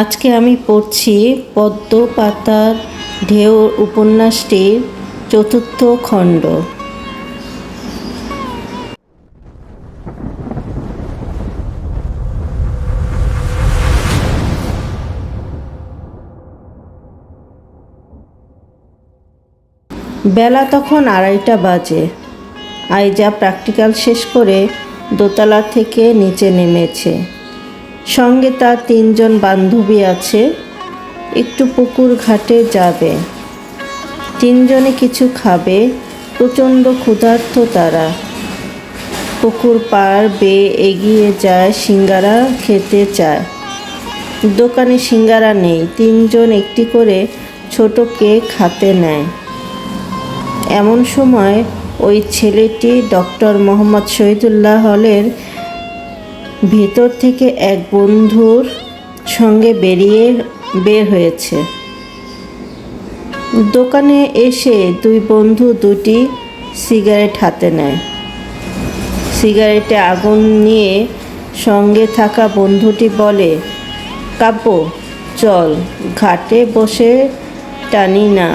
আজকে আমি পড়ছি পদ্ম পাতার ঢেউ উপন্যাসটির চতুর্থ খণ্ড। বেলা তখন 2:30 বাজে। আইজা প্র্যাকটিক্যাল শেষ করে দোতলা থেকে নিচে নেমেছে। সঙ্গে তার 3 জন বান্ধবী আছে। একটু পুকুর ঘাটে যাবে। 3 জনে কিছু খাবে। প্রচণ্ড ক্ষুধার্ত তারা। পুকুর পাড় বেয়ে এগিয়ে যায়, সিঙ্গারা খেতে চায়। দোকানে সিঙ্গারা নেই। 3 জন একটি করে ছোট কেক হাতে নেয়। এমন সময় ওই ছেলেটি ডক্টর মোহাম্মদ শহীদুল্লাহ হলের ভেতর থেকে এক বন্ধুর সঙ্গে বের হয়েছে। দোকানে এসে 2 বন্ধু 2টি সিগারেট হাতে নেয়। সিগারেটে আগুন নিয়ে সঙ্গে থাকা বন্ধুটি বলে, কাব্য চল ঘাটে বসে টানি না।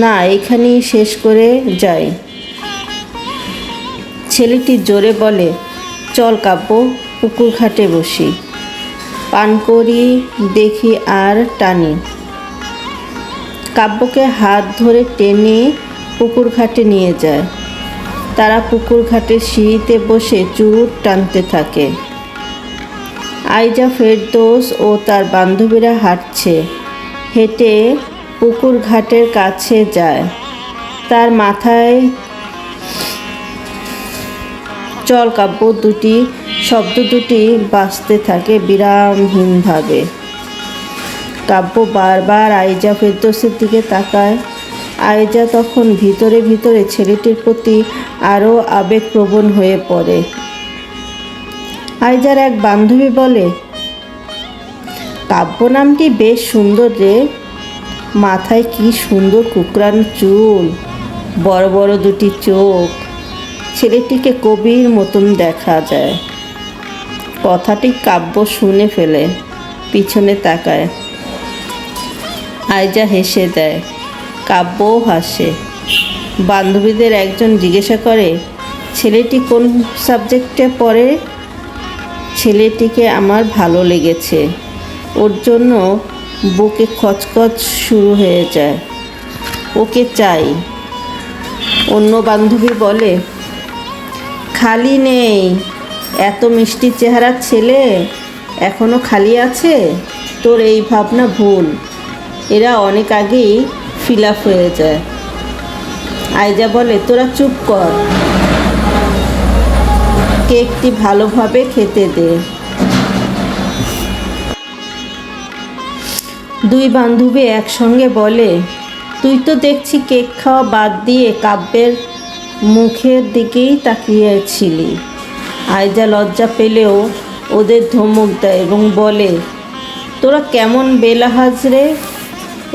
না, এখানেই শেষ করে যাই। ছেলেটি জোরে বলে, চল কাব্য, পুকুর ঘাটে বসি, পান করি, দেখি আর টানি। কাব্যকে হাত ধরে টেনে পুকুর ঘাটে নিয়ে যায়। তারা পুকুর ঘাটের সিঁড়িতে বসে চুরুট টানতে থাকে। আইজা, ফেরদৌস ও তার বান্ধবীরা হাঁটছে। হেঁটে পুকুর ঘাটের কাছে যায়। তার মাথায় চল কাব্য শব্দ দুটি বাজতে থাকে বিরামহীনভাবে। কাব্য বারবার আইজা ফেরদৌসের দিকে তাকায়। আইজা তখন ভিতরে ভিতরে ছেলেটির প্রতি আরও আবেগপ্রবণ হয়ে পড়ে। আইজার এক বান্ধবী বলে, কাব্য নামটি বেশ সুন্দর রে। মাথায় কি সুন্দর কুকরানো চুল, বড় বড় 2টি চোখ। ছেলেটিকে কবির মতন দেখা যায়। কথাটি কাব্য শুনে ফেলে পিছনে তাকায়। আইজা হেসে দেয়। কাব্যও হাসে। বান্ধবীদের একজন জিজ্ঞাসা করে, ছেলেটি কোন সাবজেক্টে পড়ে? ছেলেটিকে আমার ভালো লেগেছে। ওর জন্য বুকে খচখচ শুরু হয়ে যায়। ওকে চাই। অন্য বান্ধবী বলে, খালি নেই। এত মিষ্টি চেহারার ছেলে এখনো খালি আছে? তোর এই ভাবনা ভুল। এরা অনেক আগেই ফিল আপ হয়ে যায়। আইজা বলে, তোরা চুপ কর, কেকটি ভালোভাবে খেতে দে। 2 বান্ধবী একসঙ্গে বলে, তুই তো দেখছি কেক খাওয়া বাদ দিয়ে কাব্যের মুখের দিকেই তাকিয়েছিলি। আইজা লজ্জা পেলেও ওদের ধমক দেয় এবং বলে, তোরা কেমন বেলাহাজ রে।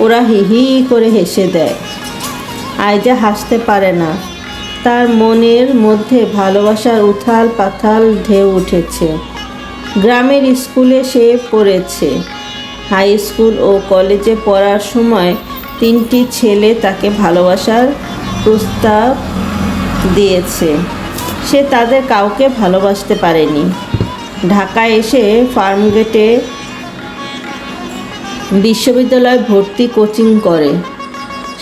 ওরা হি হি করে হেসে দেয়। আইজা হাসতে পারে না। তার মনের মধ্যে ভালোবাসার উথাল পাথাল ঢেউ উঠেছে। গ্রামের স্কুলে সে পড়েছে। হাই স্কুল ও কলেজে পড়ার সময় 3টি ছেলে তাকে ভালোবাসার প্রস্তাব দিয়েছে। সে তাদের কাউকে ভালোবাসতে পারেনি। ঢাকায় এসে ফার্মগেটে বিশ্ববিদ্যালয়ে ভর্তি কোচিং করে।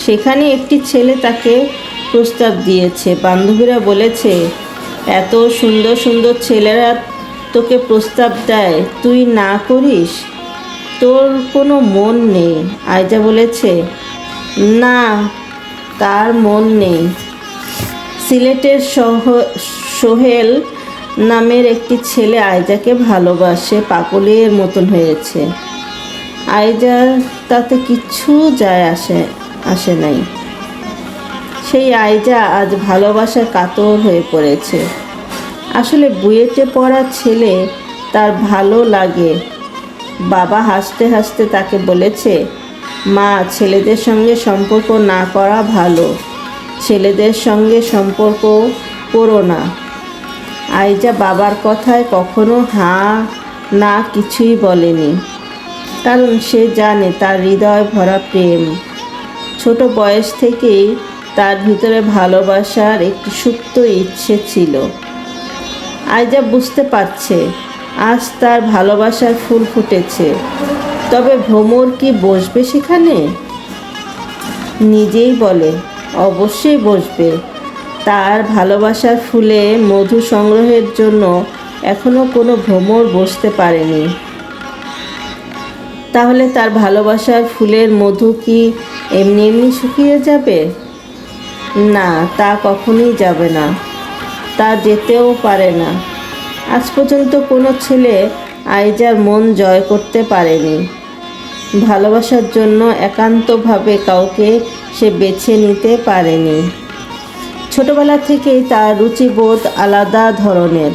সেখানে একটি ছেলে তাকে প্রস্তাব দিয়েছে। বান্ধবীরা বলেছে, এত সুন্দর সুন্দর ছেলেরা তোকে প্রস্তাব দেয়, তুই না করিস? তোর কোনো মন নেই। আইজা বলেছে, না, তার মন নেই। সিলেটের সোহেল নামের একটি ছেলে আইজাকে ভালোবাসে, পাগলের মতন হয়েছে। আইজার তাতে কিচ্ছু যায় আসে নাই। সেই আইজা আজ ভালোবাসার কাতর হয়ে পড়েছে। আসলে বুয়েটে পড়া ছেলে তার ভালো লাগে। বাবা হাসতে হাসতে তাকে বলেছে, মা, ছেলেদের সঙ্গে সম্পর্ক না করা ভালো। ছেলেদের সঙ্গে সম্পর্ক করো না। আইজা বাবার কথায় কখনো হাঁ না কিছুই বলেনি, কারণ সে জানে তার হৃদয় ভরা প্রেম। ছোট বয়স থেকেই তার ভিতরে ভালোবাসার একটি সুপ্ত ইচ্ছে ছিল। আইজা বুঝতে পারছে আজ তার ভালোবাসার ফুল ফুটেছে। তবে ভ্রমর কি বসবে সেখানে? নিজেই বলে অবশ্যই বসবে। তার ভালোবাসার ফুলে মধু সংগ্রহের জন্য এখনো কোনো ভ্রমর বসতে পারেনি। তাহলে তার ভালোবাসার ফুলের মধু কি এমনি এমনি শুকিয়ে যাবে? না, তা কখনোই যাবে না। তা যেতেও পারে না। আজ পর্যন্ত কোনো ছেলে আইজার মন জয় করতে পারেনি। ভালোবাসার জন্য একান্তভাবে কাউকে সে বেছে নিতে পারেনি। ছোটবেলা থেকেই তার রুচিবোধ আলাদা ধরনের।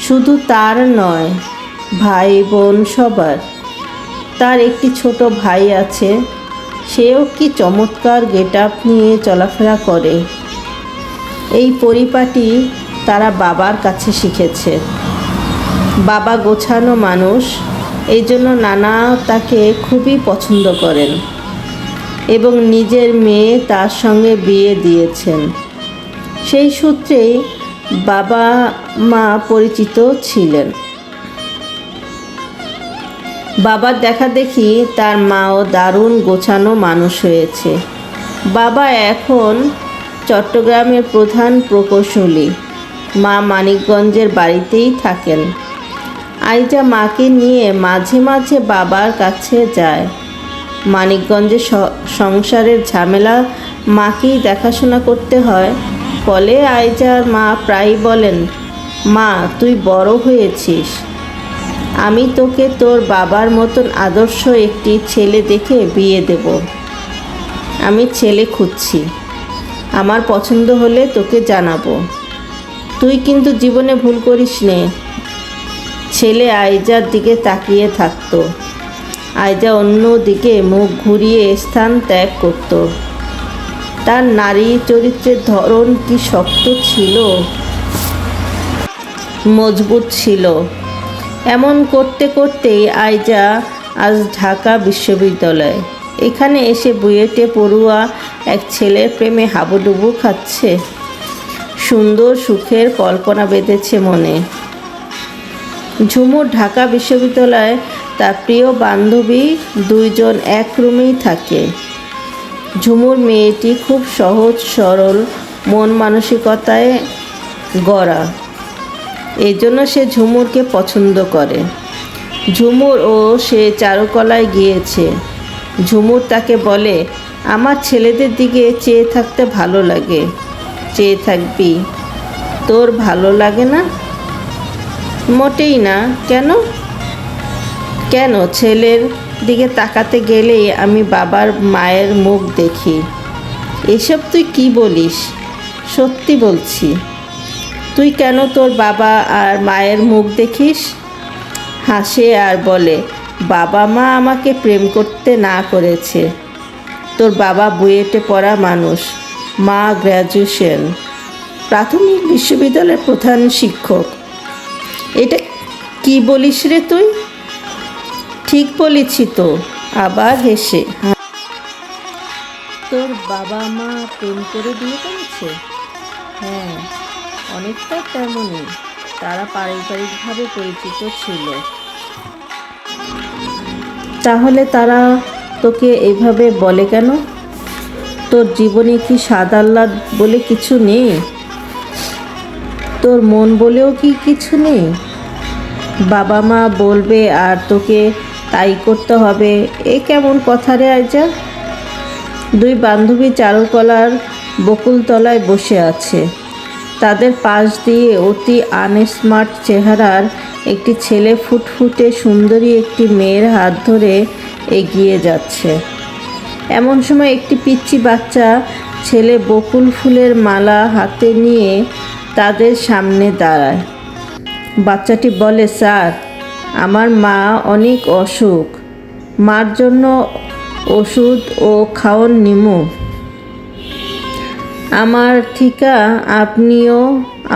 শুধু তার নয়, ভাই বোন সবার। তার একটি ছোট ভাই আছে, সেও কি চমৎকার গেটআপ নিয়ে চলাফেরা করে। এই পরিপাটি তারা বাবার কাছে শিখেছে। বাবা গোছানো মানুষ, এই জন্য নানা তাকে খুবই পছন্দ করেন এবং নিজের মেয়ে তার সঙ্গে বিয়ে দিয়েছেন। সেই সূত্রেই বাবা মা পরিচিত ছিলেন। বাবার দেখাদেখি তার মাও দারুণ গোছানো মানুষ হয়েছে। বাবা এখন চট্টগ্রামের প্রধান প্রকৌশলী, মা মানিকগঞ্জের বাড়িতেই থাকেন। আইজা মাকে নিয়ে মাঝে মাঝে বাবার কাছে যায়। মানিকগঞ্জে সংসারের ঝামেলা মাকেই দেখাশোনা করতে হয়। ফলে আইজার মা প্রায়ই বলেন, মা তুই বড় হয়েছিস, আমি তোকে তোর বাবার মতন আদর্শ একটি ছেলে দেখে বিয়ে দেব। আমি ছেলে খুঁজছি, আমার পছন্দ হলে তোকে জানাবো। তুই কিন্তু জীবনে ভুল করিস নে। ছেলে আইজার দিকে তাকিয়ে থাকতো। আইজা অন্য দিকে মুখ ঘুরিয়ে স্থান ত্যাগ করত। তার নারী চরিত্রের ধরন কি শক্ত ছিল, মজবুত ছিল। এমন করতে করতেই আইজা আজ ঢাকা বিশ্ববিদ্যালয়। এখানে এসে বুয়েটে পড়ুয়া এক ছেলের প্রেমে হাবুডুবু খাচ্ছে। সুন্দর সুখের কল্পনা বেঁধেছে মনে। ঝুমুর ঢাকা বিশ্ববিদ্যালয়ে তার প্রিয় বান্ধবী দুইজন এক রুমেই থাকে। ঝুমুর মেয়েটি খুব সহজ সরল মন মানসিকতায় গড়া, এই জন্য সে ঝুমুরকে পছন্দ করে। ঝুমুর ও সে চারুকলায় গিয়েছে। ঝুমুর তাকে বলে, আমার ছেলেদের দিকে চেয়ে থাকতে ভালো লাগে। চেয়ে থাকবি, তোর ভালো লাগে না? মোটেই না। কেন? কেন, ছেলের দিকে তাকাতে গেলেই আমি বাবার মায়ের মুখ দেখি। এসব তুই কি বলিস? সত্যি বলছি। তুই কেন তোর বাবা আর মায়ের মুখ দেখিস? হাসে আর বলে, বাবা মা আমাকে প্রেম করতে না করেছে। তোর বাবা বুয়েটে পড়া মানুষ, মা গ্র্যাজুয়েশন, প্রাথমিক বিশ্ববিদ্যালয়ের প্রধান শিক্ষক। এটা কি বলিস রে তুই? ঠিক বলেছি তো। আবার হেসে, তোর বাবা মা প্রেম করে বিয়ে করেছে? হ্যাঁ, অনেকটা তেমনই। তারা পারিবারিকভাবে পরিচিত ছিল। তাহলে তারা তোকে এইভাবে বলে কেন? তোর জীবনে কি স্বাদ আহ্লাদ বলে কিছু নেই? তোর মন বলেও কি কিছু নেই? বাবা মা বলবে আর তোকে তাই করতে হবে, এ কেমন কথা রে আইজা? দুই বান্ধবী চারুকলার বকুলতলায় বসে আছে। তাদের পাশ দিয়ে অতি আনস্মার্ট চেহারার একটি ছেলে ফুটফুটে সুন্দরী একটি মেয়ের হাত ধরে এগিয়ে যাচ্ছে। এমন সময় একটি পিচ্চি বাচ্চা ছেলে বকুল ফুলের মালা হাতে নিয়ে তাদের সামনে দাঁড়ায়। বাচ্চাটি বলে, স্যার, আমার মা অনেক অসুখ, মার জন্য ওষুধ ও খাওন নিমু। আমার থিকা আপনিও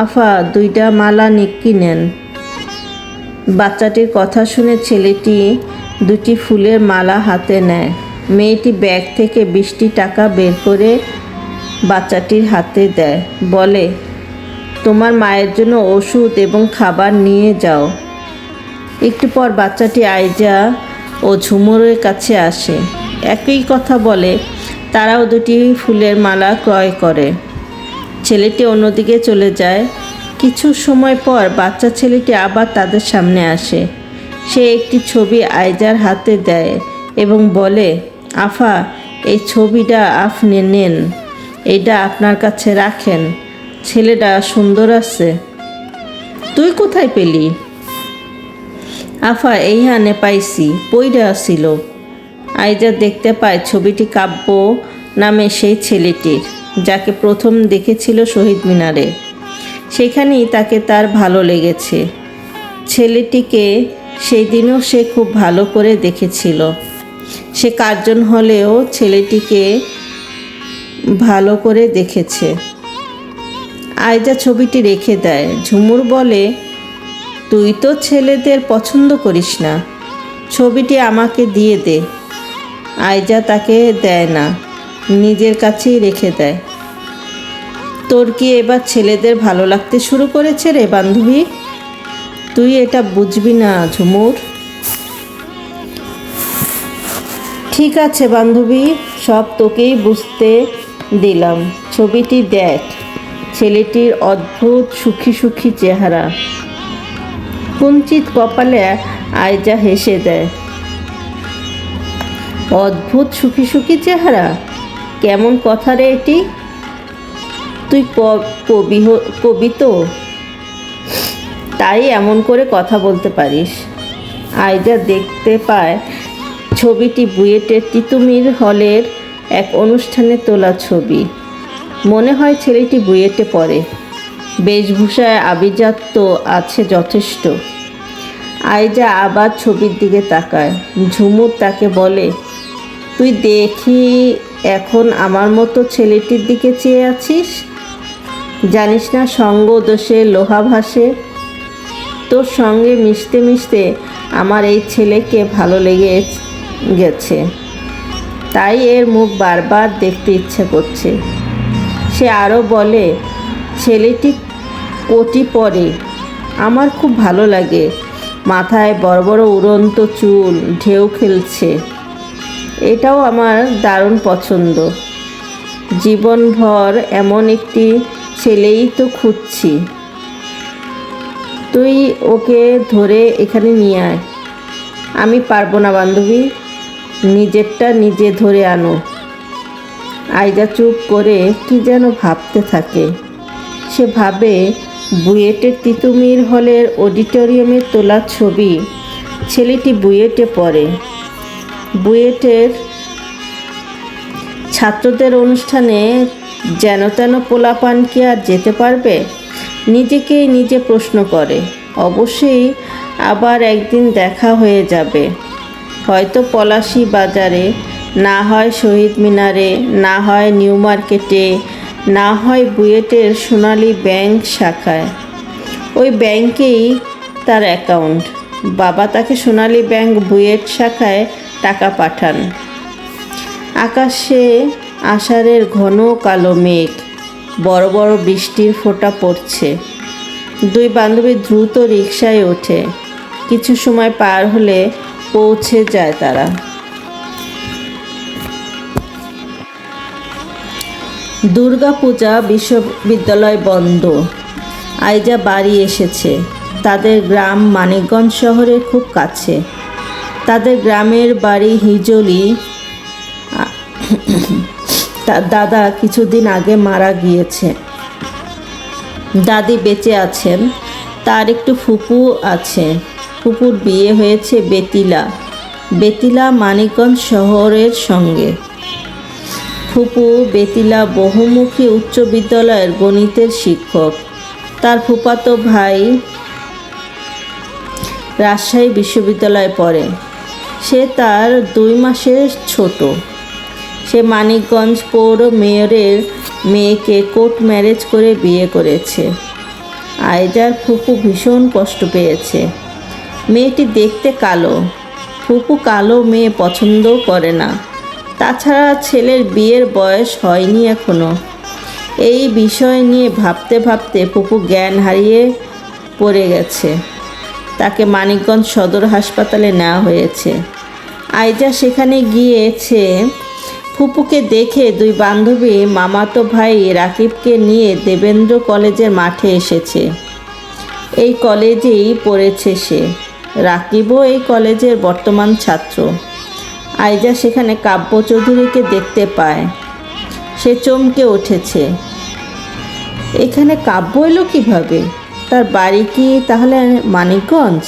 আফা, 2টা মালা কিনেন। বাচ্চাটির কথা শুনে ছেলেটি 2টি ফুলের মালা হাতে নেয়। মেয়েটি ব্যাগ থেকে 20টি টাকা বের করে বাচ্চাটির হাতে দেয়, বলে, তোমার মায়ের জন্য ওষুধ এবং খাবার নিয়ে যাও। একটু পর বাচ্চাটি আইজা ও ঝুমুরের কাছে আসে, একই কথা বলে। তারাও 2টি ফুলের মালা ক্রয় করে। ছেলেটি অন্যদিকে চলে যায়। কিছু সময় পর বাচ্চা ছেলেটি আবার তাদের সামনে আসে। সে একটি ছবি আইজার হাতে দেয় এবং বলে, আফা, এই ছবিটা আপনি নেন, এটা আপনার কাছে রাখেন। ছেলেটা সুন্দর আছে। তুই কোথায় পেলি? আফা, এইখানে পাইছি, পইড়া ছিল। আইজা দেখতে পায় ছবিটি কাব্য নামে সেই ছেলেটির, যাকে প্রথম দেখেছিল শহীদ মিনারে। সেখানেই তাকে তার ভালো লেগেছে। ছেলেটিকে সেই দিনও সে খুব ভালো করে দেখেছিল। সে কার্জন হলেও ছেলেটিকে ভালো করে দেখেছে। আইজা ছবিটি রেখে দেয়। ঝুমুর বলে, তুই তো ছেলেদের পছন্দ করিস না, ছবিটি আমাকে দিয়ে দে। আইজা তাকে দেয় না, নিজের কাছেই রেখে দেয়। তোর কি এবার ছেলেদের ভালো লাগতে শুরু করেছে রে বান্ধবী? তুই এটা বুঝবি না ঝুমুর। ঠিক আছে বান্ধবী, সব তোকেই বুঝতে দিলাম। ছবিটি দেখ। ছেলেটির অদ্ভুত সুখী সুখী চেহারা। কুঞ্চিত কপালে আইজা হেসে দেয়। অদ্ভুত সুখী সুখী চেহারা? কেমন কথা রে এটি? তুই কবি তো, তাই এমন করে কথা বলতে পারিস। আইজা দেখতে পায় ছবিটি বুয়েটের তিতুমির হলের এক অনুষ্ঠানে তোলা ছবি। মনে হয় ছেলেটি বুয়েটে পড়ে। বেশভূষায় আভিজাত্য আছে যথেষ্ট। আইজা আবার ছবির দিকে তাকায়। ঝুমুর তাকে বলে, তুই দেখি এখন আমার মতো ছেলেটির দিকে চেয়ে আছিস? জানিস না সঙ্গ দোষে লোহা ভাসে? তোর সঙ্গে মিশতে মিশতে আমার এই ছেলেকে ভালো লেগে গেছে, তাই এর মুখ বারবার দেখতে ইচ্ছে করছে। সে আরও বলে, ছেলেটি কোটি পরে, আমার খুব ভালো লাগে। মাথায় বড় বড় উড়ন্ত চুল, ঢেউ খেলছে, এটাও আমার দারুণ পছন্দ। জীবনভর এমন একটি ছেলেই তো খুঁজছি। তুই ওকে ধরে এখানে নিয়ে আয়। আমি পারবো না বান্ধবী, নিজেরটা নিজে ধরে আনো। আইজা চুপ করে কি যেন ভাবতে থাকে। সে ভাবে, বুয়েটের তিতুমির হলের অডিটোরিয়ামে তোলা ছবি। ছেলেটি বুয়েটে পড়ে। বুয়েটের ছাত্রদের অনুষ্ঠানে যেন তেন পোলাপান কি আর যেতে পারবে? নিজেকেই নিজে প্রশ্ন করে। অবশ্যই আবার একদিন দেখা হয়ে যাবে, হয়তো পলাশী বাজারে, না হয় শহীদ মিনারে, না হয় নিউ মার্কেটে, না হয় বুয়েটের সোনালী ব্যাংক শাখায়। ওই ব্যাংকেই তার অ্যাকাউন্ট। বাবা তাকে সোনালী ব্যাংক বুয়েট শাখায় টাকা পাঠান। আকাশে আষাঢ়ের ঘন কালো মেঘ, বড় বড় বৃষ্টির ফোঁটা পড়ছে। 2 বান্ধবী দ্রুত রিকশায় ওঠে। কিছু সময় পার হলে পৌঁছে যায় তারা। দুর্গাপূজা, বিশ্ববিদ্যালয় বন্ধ। আইজা বাড়ি এসেছে। তাদের গ্রাম মানিকগঞ্জ শহরের খুব কাছে। তাদের গ্রামের বাড়ি হিজলি। তার দাদা কিছুদিন আগে মারা গিয়েছে। দাদি বেঁচে আছেন। তার একটু ফুপু আছে। ফুপুর বিয়ে হয়েছে বেতিলা মানিকগঞ্জ শহরের সঙ্গে। ফুপু বেতিলা বহুমুখী উচ্চ বিদ্যালয়ের গণিতের শিক্ষক। তার ফুফাতো ভাই রাজশাহী বিশ্ববিদ্যালয়ে পড়ে। সে তার 2 মাসের ছোট। সে মানিকগঞ্জ পৌর মেয়রের মেয়েকে কোর্ট ম্যারেজ করে বিয়ে করেছে। আইজার ফুপু ভীষণ কষ্ট পেয়েছে। মেয়েটি দেখতে কালো, ফুপু কালো মেয়ে পছন্দও করে না। তাছাড়া ছেলের বিয়ের বয়স হয়নি এখনো। এই বিষয় নিয়ে ভাবতে ভাবতে ফুপু জ্ঞান হারিয়ে পড়ে গেছে। তাকে মানিকগঞ্জ সদর হাসপাতালে নেওয়া হয়েছে। আইজা সেখানে গিয়েছে। ফুপুকে দেখে দুই বান্ধবী মামাতো ভাই রাকিবকে নিয়ে দেবেন্দ্র কলেজের মাঠে এসেছে। এই কলেজেই পড়েছে সে। রাকিবও এই কলেজের বর্তমান ছাত্র। আইজা সেখানে কাব্য চৌধুরীকে দেখতে পায়। সে চমকে উঠেছে। এখানে কাব্য এলো কীভাবে? তার বাড়ি কি তাহলে মানিকগঞ্জ?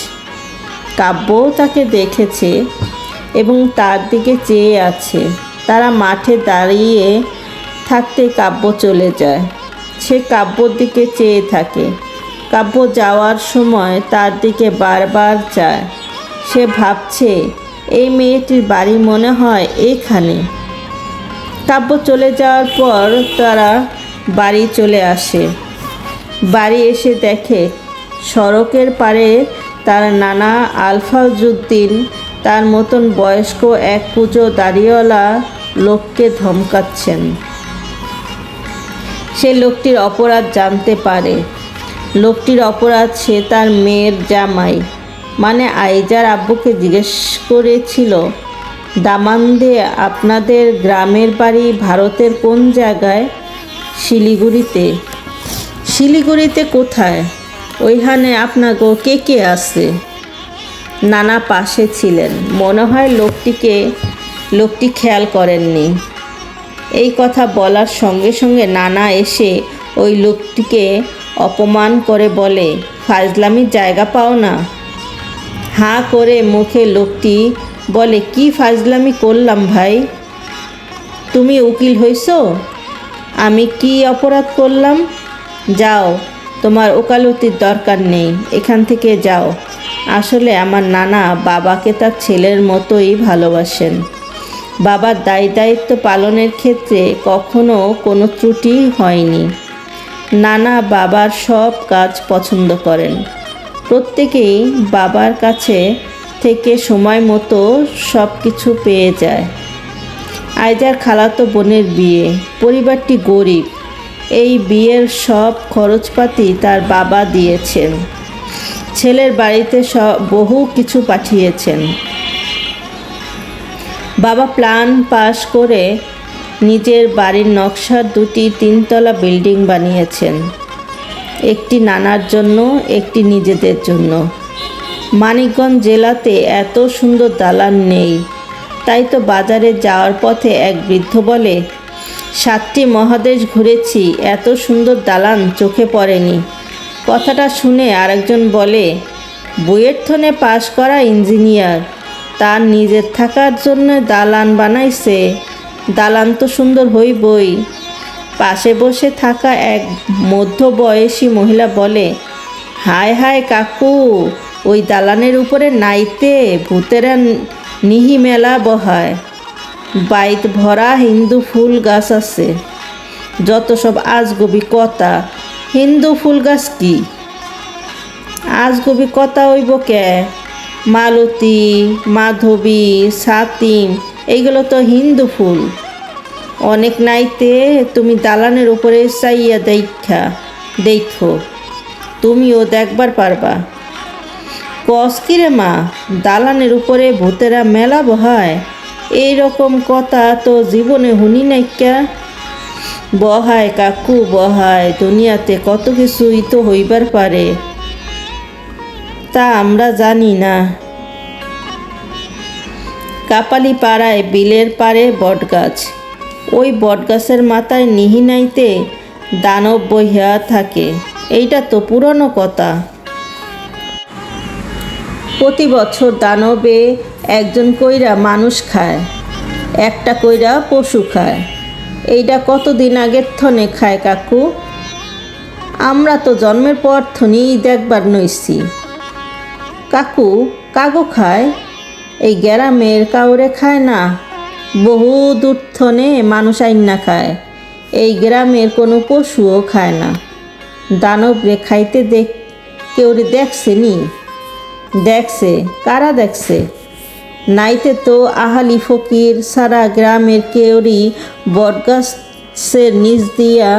কাব্যও তাকে দেখেছে এবং তার দিকে চেয়ে আছে। তারা মাঠে দাঁড়িয়ে থাকতে কাব্য চলে যায়। সে কাব্যর দিকে চেয়ে থাকে। কাব্য যাওয়ার সময় তার দিকে বারবার চায়। সে ভাবছে এই মেয়েটির বাড়ি মনে হয় এখানে। কাব্য চলে যাওয়ার পর তারা বাড়ি চলে আসে। বাড়ি এসে দেখে সড়কের পাড়ে তার নানা আলফাজউদ্দিন তার মতন বয়স্ক এক কুঁজো দাড়িওয়ালা লোককে ধমকাচ্ছেন। সে লোকটির অপরাধ জানতে পারে। লোকটির অপরাধ সে তার মেয়ের জামাই, মানে আইজার আব্বুকে জিজ্ঞেস করেছিল, দামান্দে আপনাদের গ্রামের বাড়ি ভারতের কোন জায়গায়? শিলিগুড়িতে। শিলিগুড়িতে কোথায়? ওইখানে আপনাগো কে কে আছে? নানা পাশে ছিলেন। মনে হয় লোকটি খেয়াল করেননি। এই কথা বলার সঙ্গে সঙ্গে নানা এসে ওই লোকটিকে অপমান করে বলে, ফাজলামির জায়গা পাও না। হাঁ করে মুখে লোকটি বলে, কি ফাজলামি করলাম ভাই? তুমি উকিল হইছ? আমি কি অপরাধ করলাম? যাও, তোমার ওকালতির দরকার নেই, এখান থেকে যাও। আসলে আমার নানা বাবাকে তার ছেলের মতোই ভালোবাসেন। বাবার দায়িত্ব পালনের ক্ষেত্রে কখনো কোনো ত্রুটি হয়নি। নানা বাবার সব কাজ পছন্দ করেন। প্রত্যেকেই বাবার কাছে থেকে সময় মতো সব কিছু পেয়ে যায়। আইজার খালাতো বোনের বিয়ে। পরিবারটি গরিব। এই বিয়ের সব খরচপাতি তার বাবা দিয়েছেন। ছেলের বাড়িতে বহু কিছু পাঠিয়েছেন। বাবা প্ল্যান পাস করে নিজের বাড়ির নকশার দুটি 3তলা বিল্ডিং বানিয়েছেন। একটি নানার জন্য, একটি নিজেদের জন্য। মানিকগঞ্জ জেলাতে এত সুন্দর দালান নেই। তাই তো বাজারে যাওয়ার পথে এক বৃদ্ধ বলে, 7টি মহাদেশ ঘুরেছি, এত সুন্দর দালান চোখে পড়েনি। কথাটা শুনে আরেকজন বলে, বুয়েটে পাশ করা ইঞ্জিনিয়ার, তার নিজের থাকার জন্য দালান বানাইছে। দালান তো সুন্দর হইবই। পাশে বসে থাকা এক মধ্যবয়সী মহিলা বলে, হায় হায় কাকু, ওই দালানের উপরে নাইতে ভূতেরা নিহি মেলা বহায়। বাইত ভরা হিন্দু ফুল গাছ আছে। যত সব আজগবি কথা। হিন্দু ফুল গাছ কি? আজগবি কথা হইব কে? মালতী, মাধবী, ছাতিম এইগুলো তো হিন্দু ফুল। অনেক নাইতে তুমি দালানের উপরে চাইয়া দেখো, তুমিও দেখবার পারবা। কস কিরে মা, দালানের উপরে ভূতেরা মেলা বহায়? এই রকম কথা তো জীবনে শুনি নাইকা। বহায় কাকু বহায়, দুনিয়াতে কত কিছুই তো হইবার পারে, তা আমরা জানি না। কাপালি পাড়ায় বিলের পাড়ে বটগাছ। ওই বটগাছের মাথায় নিহিনাইতে দানব বহিয়া থাকে। এইটা তো পুরনো কথা। প্রতি বছর দানবে একজন কইরা মানুষ খায়, একটা কইরা পশু খায়। এইটা কতদিন আগের থনে খায় কাকু? আমরা তো জন্মের পর থনেই দেখবার নইছি। কাকু, কাগো খায়? এই গ্রামের কাউরে খায় না, বহু দূর থনে মানুষ আইনা খায়। এই গ্রামের কোনো পশুও খায় না। দানব রে খাইতে কেউ রে দেখছে নি? দেখছে, কারা দেখছে? নাইতে তো আহালি ফকির সারা গ্রামের কেউরি বটগাছের নিচ দিয়া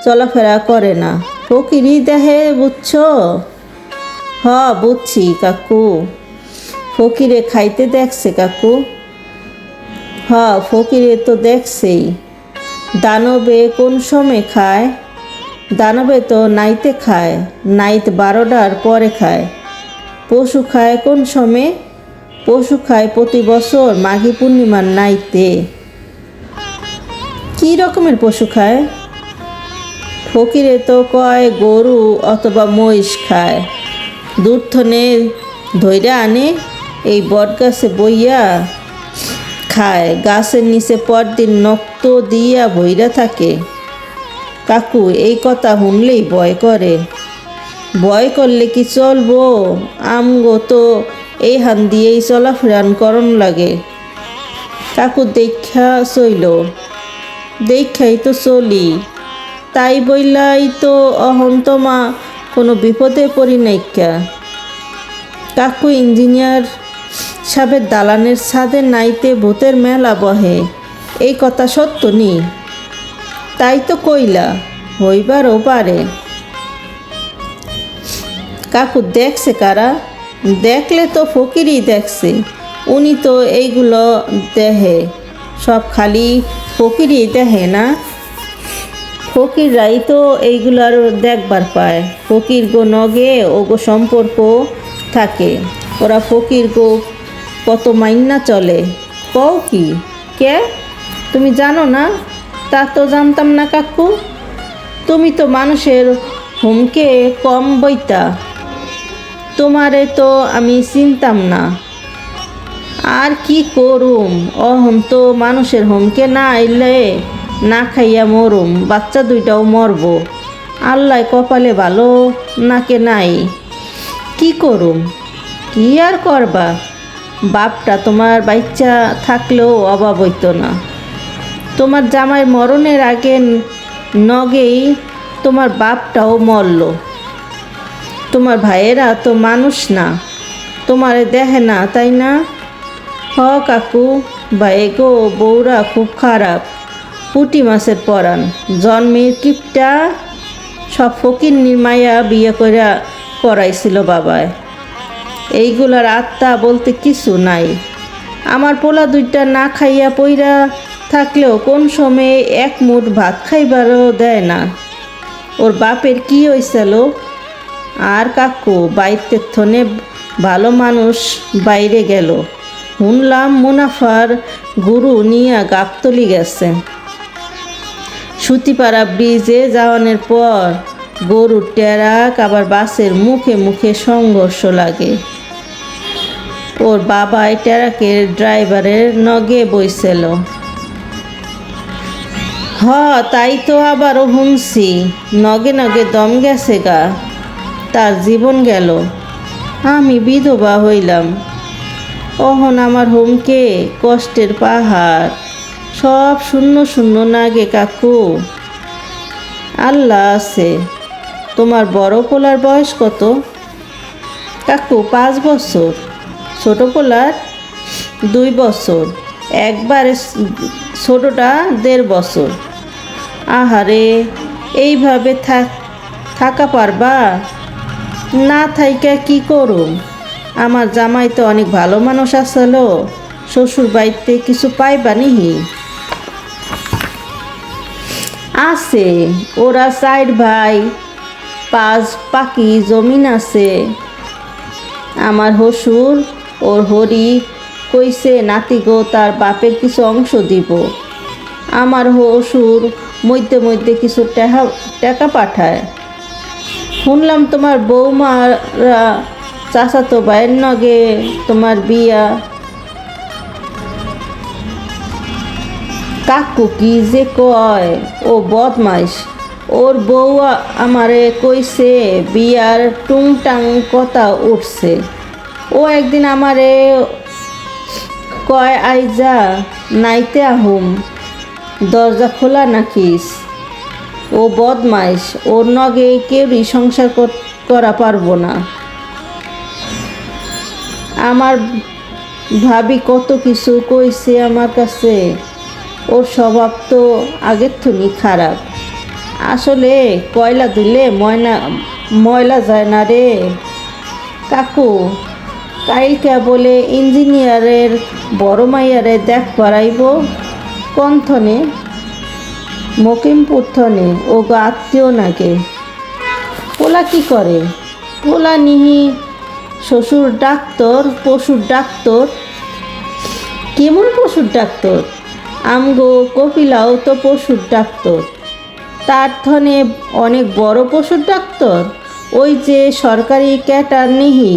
চলাফেরা করে না, ফকিরই দেহে, বুঝছো? হ, বুঝছি কাকু, ফকিরে খাইতে দেখছে কাকু। হ, ফকিরে তো দেখছেই। দানবে কোন সময় খায়? দানবে তো নাইতে খায়, নাইত 12টার পরে খায়। পশু খায় কোন সময়? পশু খায় প্রতি বছর মাঘী পূর্ণিমার নাইতে। কি রকমের পশু খায়? ফকিরে তো কয় গরু অথবা মহিষ খায়। দূরথনে ধৈরা আনে, এই বটগাছে বইয়া খায়। গাছের নিচে পরদিন নক্ত দিয়া বইরা থাকে। কাকু, এই কথা শুনলেই ভয় করে। ভয় করলে কি চলবো? আমগো তো এই হান দিয়েই চলাফেরান করণ লাগে। কাকু, দেখা চইল, দেখাই তো চলি, তাই বইলাই তো অহন তোমা কোনো বিপদে পড়ি নাইকা। কাকু, ইঞ্জিনিয়ার সাহেবের দালানের ছাদে নাইতে ভূতের মেলা বহে, এই কথা সত্য নি? তাই তো কইলা, হইবারও পারে। কাকু, দেখছে কারা? দেখলে তো ফকিরই দেখছে, উনি তো এইগুলো দেহে, সব খালি ফকিরই দেহে না? ফকিররাই তো এইগুলার দেখবার পায়। ফকির গো নগে ওগো সম্পর্ক থাকে, ওরা ফকির গো কত মাইন্না চলে। কও কি? কে, তুমি জানো না? তা তো জানতাম না কাকু। তুমি তো মানুষের হুমকে কম বইতা, তোমারে তো আমি চিনতাম না। আর কি করুম, অহন তো মানুষের হুমকে না আইলে না খাইয়া মরুম, বাচ্চা দুইটাও মরব। আল্লাহ কপালে ভালো নাকে নাই, কি করুম? কি আর করবা, বাপটা তোমার বাচ্চা থাকলেও অভাব হইতো না। তোমার জামাই মরণের আগে নগেই তোমার বাপটাও মরল। তোমার ভাইয়েরা তো মানুষ না, তোমারে দেখে না, তাই না? হ কাকু, ভাই গো বউরা খুব খারাপ, পুঁটি মাছের পরাণ, জন্মের কিপটা, সব ফকির নির্মাইয়া বিয়ে করাইছিল বাবায়। এইগুলার আত্মা বলতে কিছু নাই। আমার পোলা দুইটা না খাইয়া পইরা থাকলেও কোন সময়ে এক মুঠ ভাত খাইবারও দেয় না। ওর বাপের কি হইছিল? আর কাকু, বাইতের থনে ভালো মানুষ বাইরে গেল, শুনলাম মুনাফার গুরু নিয়া গাবতলি গেছে। সুতিপাড়া ব্রিজে যাওয়ানোর পর গরুর টেরাক আবার বাসের মুখে মুখে সংঘর্ষ লাগে। ওর বাবাই ট্রাকের ড্রাইভারের নগে বইছিল। হ, তাই তো আবারও শুনছি, নগে নগে দম গেছে গা, তার জীবন গেল। আমি বিধবা হইলাম। অহন আমার হোমকে কষ্টের পাহাড়, সব শূন্য শূন্য নাগে কাকু। আল্লাহ আছে। তোমার বড় পোলার বয়স কত? কাকু, 5 বছর। ছোট পোলার 2 বছর, একবারে ছোটটা 1.5 বছর। আহারে, এইভাবে থাকা পারবা? না থাইকা কি করুম? আমার জামাই তো অনেক ভালো মানুষ আসলো, শ্বশুর বাড়িতে কিছু পাইবা নিহি? আছে, ওরা 4 ভাই, 5 পাকি জমিন আছে। আমার হসুর ওর হরি কইছে নাতি গো তার বাপের কিছু অংশ দিব। আমার হসুর মধ্যে মধ্যে কিছু টাকা পাঠায়। শুনলাম তোমার বৌমারা চাচাতো ভাইয়ের নগে তোমার বিয়া। কাকু কি যে কয়, ও বদমাইশ। ওর বউ আমারে কইছে বিয়ার টুংটাং কথা উঠছে। ও একদিন আমারে কয় আইজা নাইতে আহুম, দরজা খোলা নাকিস। ও বদমাইশ, ওর নগে কেউই সংসার করা পারবো না। আমার ভাবি কত কিছু কইছে আমার কাছে, ওর স্বভাব তো আগের থুনি খারাপ। আসলে কয়লা দিলে ময়লা যায় না রে কাকু। কাইলকা বলে ইঞ্জিনিয়ারের বড় মাইয়ারে দেখ করাইব কন্থনে, মকিমপুর থনে, ও গো আত্মীয় নাকি। পোলা কি করে? পোলা নিহি শ্বশুর ডাক্তার, পশুর ডাক্তার। কেমন পশুর ডাক্তার? আমগো কপিলাও তো পশুর ডাক্তার। তার থনে অনেক বড় পশুর ডাক্তার, ওই যে সরকারি ক্যাটার নিহি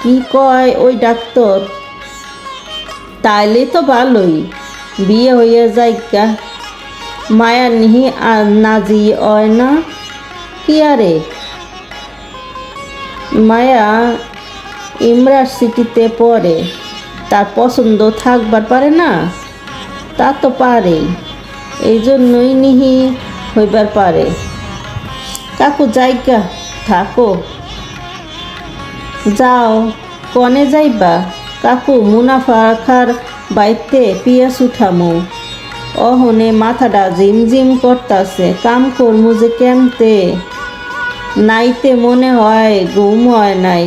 কি কয় ওই ডাক্তার। তাইলে তো ভালোই, বিয়ে হইয়া যাইগা। মায়ার নিহি আর নাজি হয় না কি আরে? মায়া ইউনিভার্সিটিতে পড়ে, তার পছন্দ থাকবার পারে না? তা তো পারে, এই জন্যই নিহি হইবার পারে। কাকু যাইগা থাকো, যাও। কনে যাইবা? কাকু মুনাফা খার বাইতে পিয়াস উঠামো, অহনে মাথাটা ঝিমঝিম করতাছে, কাম করমু যে কেমতে, নাইতে মনে হয় ঘুম হয় নাই।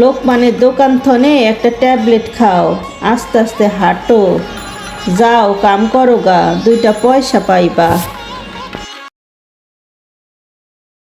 লোকমানের দোকান থনে একটা ট্যাবলেট খাও, আস্তে আস্তে হাঁটো, যাও কাম করো গা, 2টা পয়সা পাইবা।